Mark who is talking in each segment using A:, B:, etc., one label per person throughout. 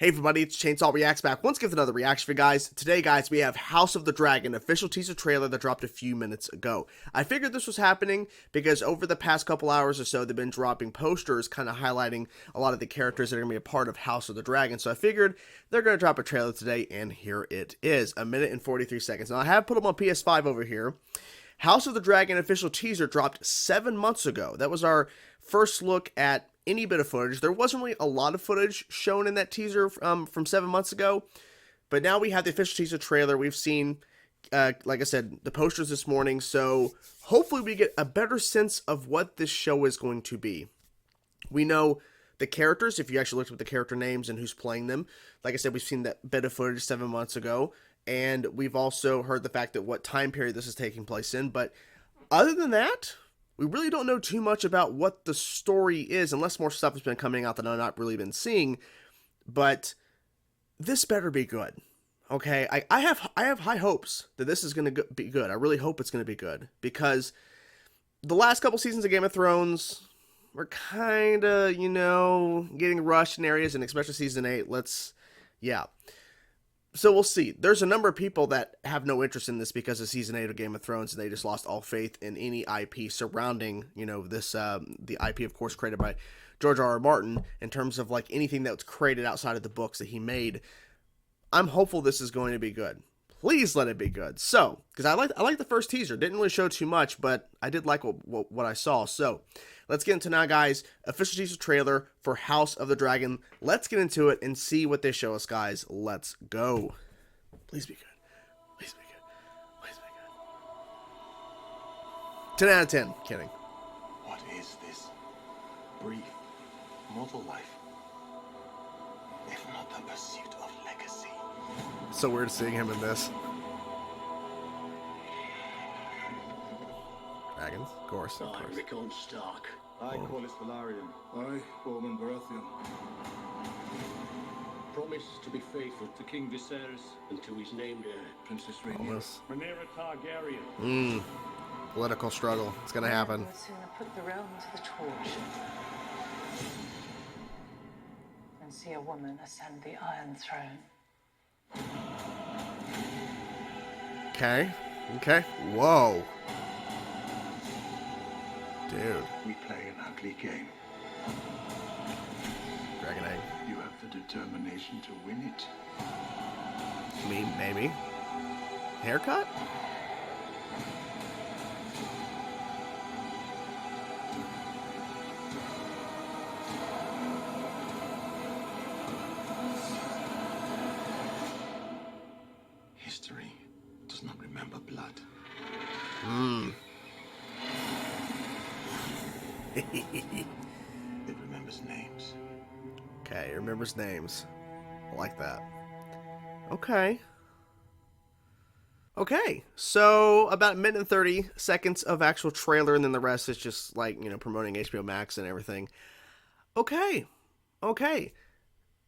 A: Hey everybody, it's Chainsaw Reacts back once again with another reaction for you guys. Today, guys, we have House of the Dragon, official teaser trailer that dropped a few minutes ago. I figured this was happening because over the past couple hours or so, they've been dropping posters kind of highlighting a lot of the characters that are going to be a part of House of the Dragon. So I figured they're going to drop a trailer today, and here it is, 1 minute and 43 seconds. Now, I have put them on PS5 over here. House of the Dragon official teaser dropped 7 months ago. That was our first look at any bit of footage. There wasn't really a lot of footage shown in that teaser from 7 months ago, but now we have the official teaser trailer. We've seen, like I said, the posters this morning, so hopefully we get a better sense of what this show is going to be. We know the characters, if you actually looked at the character names and who's playing them. Like I said, we've seen that bit of footage 7 months ago, and we've also heard the fact that what time period this is taking place in, but other than that, we really don't know too much about what the story is, unless more stuff has been coming out that I've not really been seeing. But this better be good, okay? I have high hopes that this is going to be good. I really hope it's going to be good, because the last couple seasons of Game of Thrones were kind of, getting rushed in areas, and especially season 8. Yeah. So we'll see. There's a number of people that have no interest in this because of season 8 of Game of Thrones, and they just lost all faith in any IP surrounding, this, the IP, of course, created by George R.R. Martin, in terms of, like, anything that was created outside of the books that he made. I'm hopeful this is going to be good. Please let it be good. So, because I like the first teaser. Didn't really show too much, but I did like what I saw. So, let's get into now, guys. Official teaser trailer for House of the Dragon. Let's get into it and see what they show us, guys. Let's go. Please be good. Please be good. Please be good. 10 out of 10. Kidding.
B: What is this brief mortal life, if not the pursuit of legacy?
A: So weird seeing him in this. Dragons, of course.
C: I, Rickon Stark.
D: I, Corlys Velaryon. I, Ormond Baratheon.
C: Promise to be faithful
D: To King Viserys,
C: and to his named heir.
D: Princess Rhaenyra.
A: Almost.
D: Rhaenyra Targaryen.
A: Political struggle. It's gonna happen.
E: We'll sooner put the realm to the torch and see a woman ascend the Iron Throne.
A: Okay. Okay. Whoa. Dude.
B: We play an ugly game.
A: Dragon egg.
B: You have the determination to win it.
A: Me, maybe. Haircut?
B: History does not remember blood. It remembers names.
A: Okay, he remembers names. I like that. Okay. Okay, so about 1 minute and 30 seconds of actual trailer, and then the rest is just like, promoting HBO Max and everything. Okay. Okay.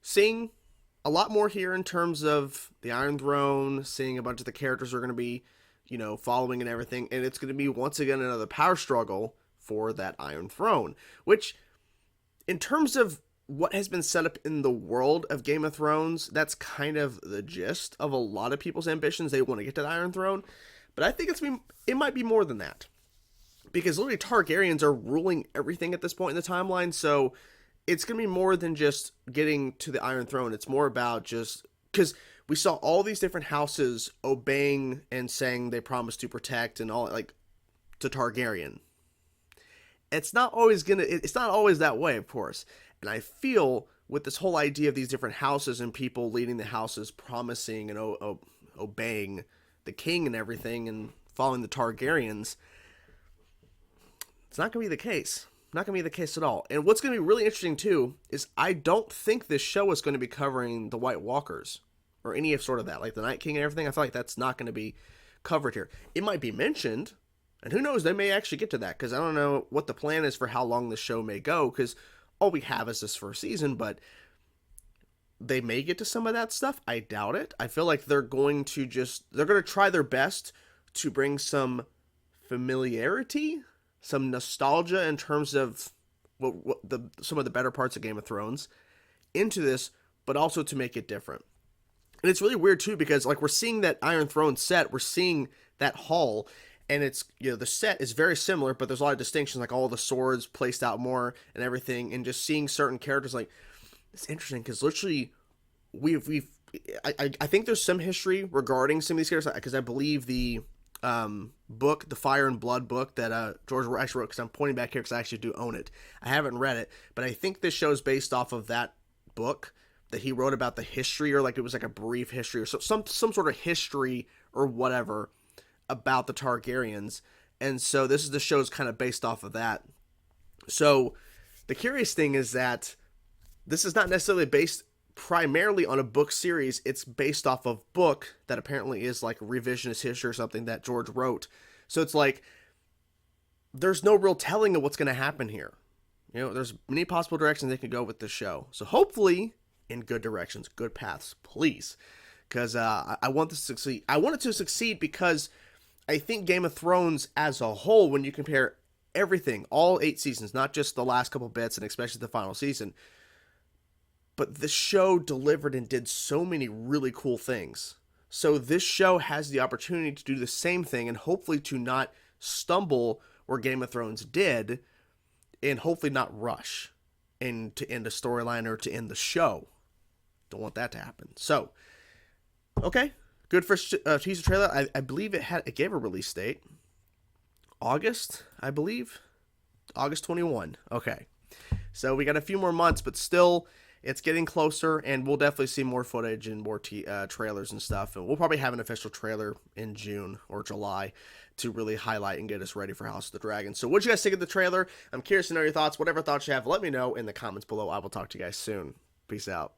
A: Seeing a lot more here in terms of the Iron Throne, seeing a bunch of the characters are going to be, following and everything, and it's going to be once again another power struggle for that Iron Throne, which, in terms of what has been set up in the world of Game of Thrones, that's kind of the gist of a lot of people's ambitions. They want to get to the Iron Throne, but I think it might be more than that, because literally Targaryens are ruling everything at this point in the timeline, so it's going to be more than just getting to the Iron Throne. It's more about just, because we saw all these different houses obeying and saying they promised to protect and all, like, to Targaryen. It's not always that way, of course. And I feel with this whole idea of these different houses and people leading the houses promising and obeying the king and everything and following the Targaryens, it's not going to be the case. Not going to be the case at all. And what's going to be really interesting, too, is I don't think this show is going to be covering the White Walkers or any of sort of that, like the Night King and everything. I feel like that's not going to be covered here. It might be mentioned, and who knows, they may actually get to that, because I don't know what the plan is for how long the show may go, because all we have is this first season, but they may get to some of that stuff. I doubt it. I feel like they're going to try their best to bring some familiarity, some nostalgia in terms of some of the better parts of Game of Thrones into this, but also to make it different. And it's really weird too, because like we're seeing that Iron Throne set, we're seeing that hall, and it's, you know, the set is very similar, but there's a lot of distinctions, like all the swords placed out more and everything, and just seeing certain characters, like, it's interesting because literally I think there's some history regarding some of these characters, because I believe the book, the Fire and Blood book that George actually wrote, because I'm pointing back here because I actually do own it. I haven't read it, but I think this show is based off of that book that he wrote about the history, or like it was like a brief history or some sort of history or whatever about the Targaryens. And so this is the show's kind of based off of that. So the curious thing is that this is not necessarily based primarily on a book series. It's based off of book that apparently is like revisionist history or something that George wrote. So it's like there's no real telling of what's going to happen here. You know, there's many possible directions they could go with this show. So hopefully in good directions, good paths, please. Because I want this to succeed. I want it to succeed because I think Game of Thrones as a whole, when you compare everything, all 8 seasons, not just the last couple bits and especially the final season, but the show delivered and did so many really cool things. So this show has the opportunity to do the same thing, and hopefully to not stumble where Game of Thrones did, and hopefully not rush and to end a storyline or to end the show. Don't want that to happen. So, okay, good first teaser trailer. I believe it gave a release date. August, I believe. August 21. Okay. So we got a few more months, but still, it's getting closer, and we'll definitely see more footage and more trailers and stuff. And we'll probably have an official trailer in June or July to really highlight and get us ready for House of the Dragon. So what did you guys think of the trailer? I'm curious to know your thoughts. Whatever thoughts you have, let me know in the comments below. I will talk to you guys soon. Peace out.